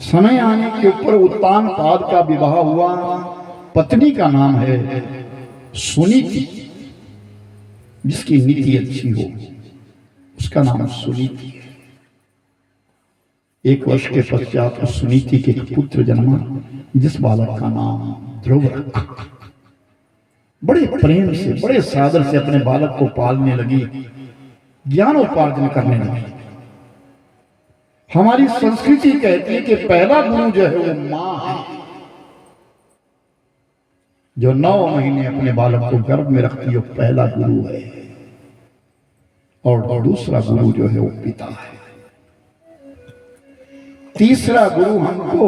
समय आने के ऊपर उत्तानपाद का विवाह हुआ। पत्नी का नाम है सुनीति, जिसकी नीति अच्छी हो उसका नाम सुनीति है। 1 वर्ष के पश्चात उस सुनीति के एक पुत्र जन्मा, जिस बालक का नाम ध्रुव रखा। बड़े प्रेम से, बड़े सादर से अपने बालक को पालने लगी, ज्ञानोपार्जन करने लगी। हमारी संस्कृति कहती है कि पहला गुरु जो है वो मां है, जो 9 महीने अपने बालक को गर्भ में रखती है, वो पहला गुरु है। और दूसरा गुरु जो है वो पिता है। तीसरा गुरु हमको,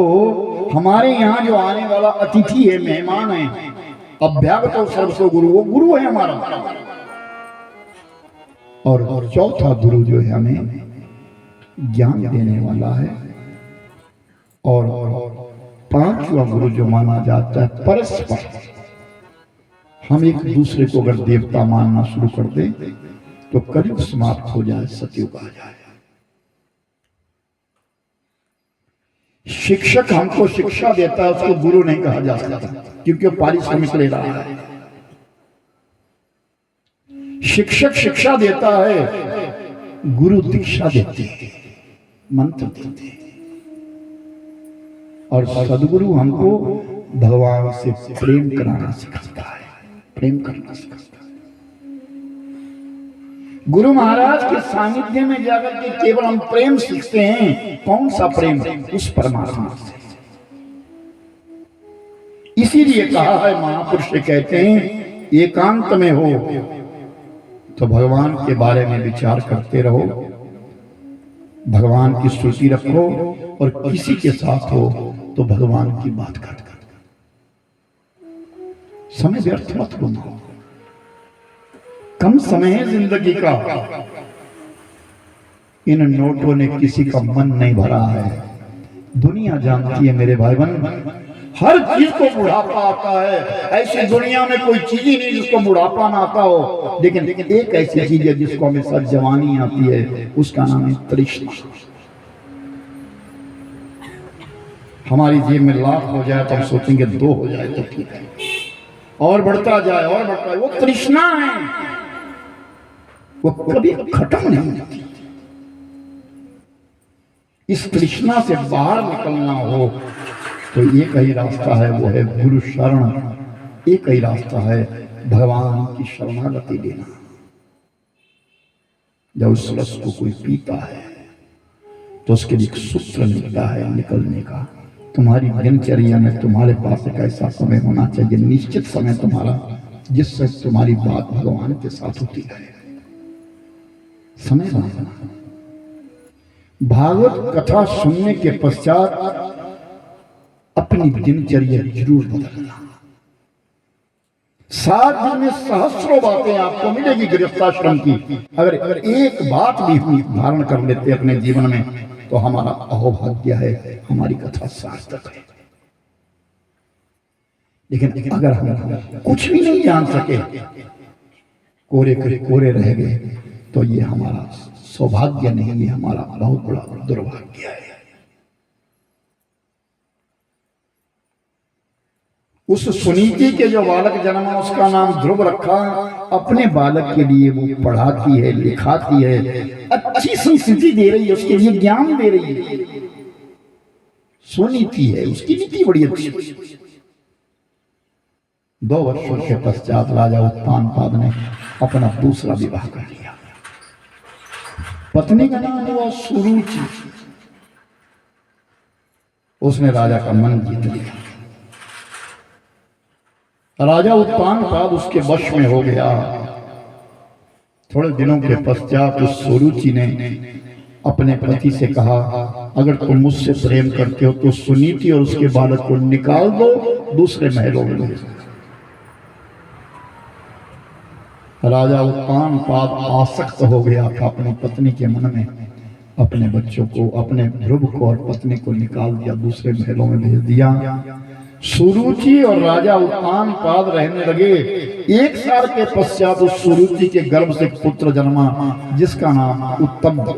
हमारे यहाँ जो आने वाला अतिथि है, मेहमान है, अभ्यागतो सर्वसो गुरु, वो गुरु है हमारा। और चौथा गुरु जो है हमें ज्ञान देने वाला है। और 5वां गुरु जो माना जाता है परस्पर, हम एक दूसरे को अगर देवता मानना शुरू कर दें तो कलयुग समाप्त हो जाए, सतयुग आ जाए। शिक्षक हमको शिक्षा देता है, उसको गुरु नहीं कहा जा सकता, क्योंकि वो पारिश्रमिक ले रहा है। शिक्षक शिक्षा देता है, गुरु दीक्षा देते हैं, मंत्र देते हैं। और सदगुरु हमको भगवान से प्रेम कराना सिखाता है, प्रेम करना सिखाता है। गुरु महाराज के सानिध्य में जाकर के केवल हम प्रेम सीखते हैं। कौन सा प्रेम? उस परमात्मा से। इसीलिए कहा है, महापुरुष कहते हैं, एकांत में हो तो भगवान के बारे में विचार करते रहो, भगवान की स्तुति रखो, और किसी के साथ हो तो भगवान की बात कर। समय व्यर्थ मत बनाओ, कम समय है जिंदगी का। इन नोटों ने किसी का मन नहीं भरा है। दुनिया जानती है मेरे भाई बहन, हर चीज को बुढ़ापा आता है। ऐसी दुनिया में कोई चीज ही नहीं जिसको बुढ़ापा ना आता हो। लेकिन एक ऐसी चीज है जिसको हमेशा जवानी आती है, उसका नाम है तृष्णा। हमारी जेब में लाख हो जाए तो हम सोचेंगे 2 हो जाए तो ठीक है, और बढ़ता जाए और बढ़ता जाए। वो तृष्णा है, वो कभी खत्म नहीं होती। इस तृष्णा से बाहर निकलना हो तो एक ही रास्ता है, वो है गुरु शरण। एक ही रास्ता है, भगवान की शरणागति लेना। जब उस रस को कोई पीता है तो उसके लिए एक सूत्र मिलता है निकलने का। तुम्हारी दिनचर्या में तुम्हारे पास एक ऐसा समय होना चाहिए, निश्चित समय तुम्हारा, जिससे तुम्हारी बात भगवान के साथ होती है। समय बांधना। भागवत कथा सुनने के पश्चात अपनी दिनचर्या जरूर बदलना। 7 दिन में सहस्रों बातें आपको मिलेगी गृहस्थाश्रम की। अगर एक बात भी हम धारण कर लेते अपने जीवन में तो हमारा अहोभाग्य है, हमारी कथा सार्थक है। लेकिन अगर हम कुछ भी नहीं जान सके, कोरे रह गए, तो ये हमारा सौभाग्य नहीं, ये हमारा बहुत बड़ा दुर्भाग्य है। उस सुनीति के जो बालक जन्मा, उसका नाम ध्रुव रखा। अपने बालक के लिए वो पढ़ाती है, लिखाती है, अच्छी संस्कृति दे रही है, उसके लिए ज्ञान दे रही है। सुनीति है, उसकी नीति बड़ी अच्छी। 2 वर्षों के पश्चात राजा उत्तानपाद ने अपना दूसरा विवाह कर लिया। पत्नी का नाम हुआ सुरुचि। उसने राजा का मन जीत लिया। राजा उत्तानपाद उसके वश में हो गया। थोड़े दिनों के पश्चात उस सुरुचि ने अपने पति से कहा, अगर तुम मुझसे प्रेम करते हो तो सुनीति और उसके बालक को निकाल दो, दूसरे महलों में ले जाओ। राजा उत्तानपाद आसक्त हो गया था अपनी पत्नी के मन में। अपने बच्चों को, अपने ध्रुव को और पत्नी को निकाल दिया, दूसरे महलों में भेज दिया। सुरुचि और राजा उत्तानपाद रहने लगे। 1 साल के पश्चात उस सुरुचि के गर्भ से पुत्र जन्मा, जिसका नाम उत्तम था।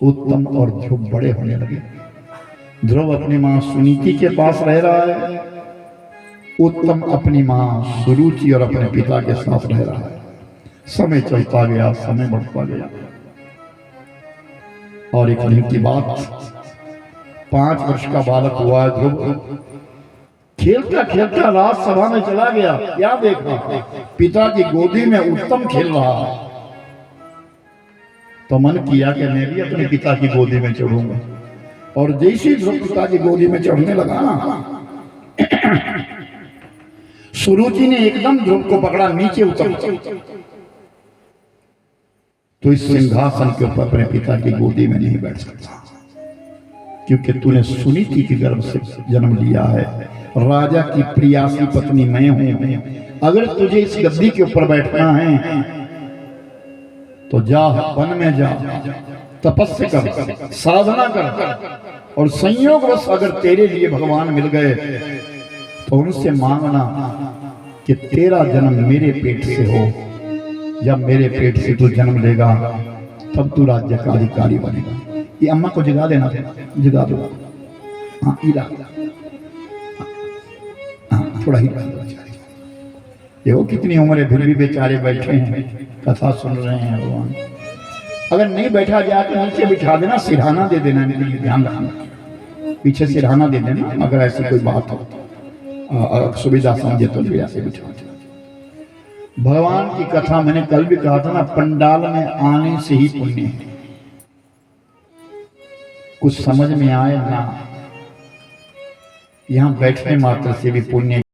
उत्तम और ध्रुव बड़े होने लगे। ध्रुव अपनी मां सुनीति के पास रह रहा है, उत्तम अपनी मां सुरुचि और अपने पिता के साथ रह रहा है। समय चलता गया, समय बढ़ता गया, और एक दिन की बात, 5 वर्ष का बालक हुआ है ध्रुव। खेलता खेलता राजसभा में चला गया। क्या देखा, पिता की गोदी में उत्तम खेल रहा है। तो मन किया कि मैं भी अपने पिता की गोदी में चढ़ूंगा। और जैसे ध्रुव पिता की गोदी में चढ़ने लगा ना, सुरुचि ने एकदम ध्रुव को पकड़ा, नीचे उतर। तो इस सिंहासन के ऊपर अपने पिता की गोदी में नहीं बैठ सकता, क्योंकि तूने सुनीति के गर्भ से जन्म लिया है। राजा की प्रियासी पत्नी मैं हूं। अगर तुझे इस गद्दी के ऊपर बैठना है तो जा, वन में जा, तपस्या कर, साधना कर, और संयोगवश अगर तेरे लिए भगवान मिल गए तो उनसे मांगना कि तेरा जन्म मेरे पेट से हो। जब मेरे पेट से तू जन्म लेगा तब तू राज्य का अधिकारी बनेगा। ये अम्मा को जगा देना, जगा दो। हाँ, इला, हाँ, थोड़ा ही देखो कितनी उम्र है, फिर भी बेचारे बैठे हैं, कथा सुन रहे हैं भगवान। अगर नहीं बैठा जाए तो नीचे बिठा देना, सिरहाना दे देना, इनके लिए ध्यान रखना, पीछे सिरहाना दे देना। अगर ऐसी कोई बात हो, सुविधा समझे तो फिर ऐसे बिठा देना। भगवान की कथा मैंने कल भी कहा था ना, पंडाल में आने से ही पुण्य है। कुछ समझ में आए ना, यहां बैठने मात्र से भी पुण्य।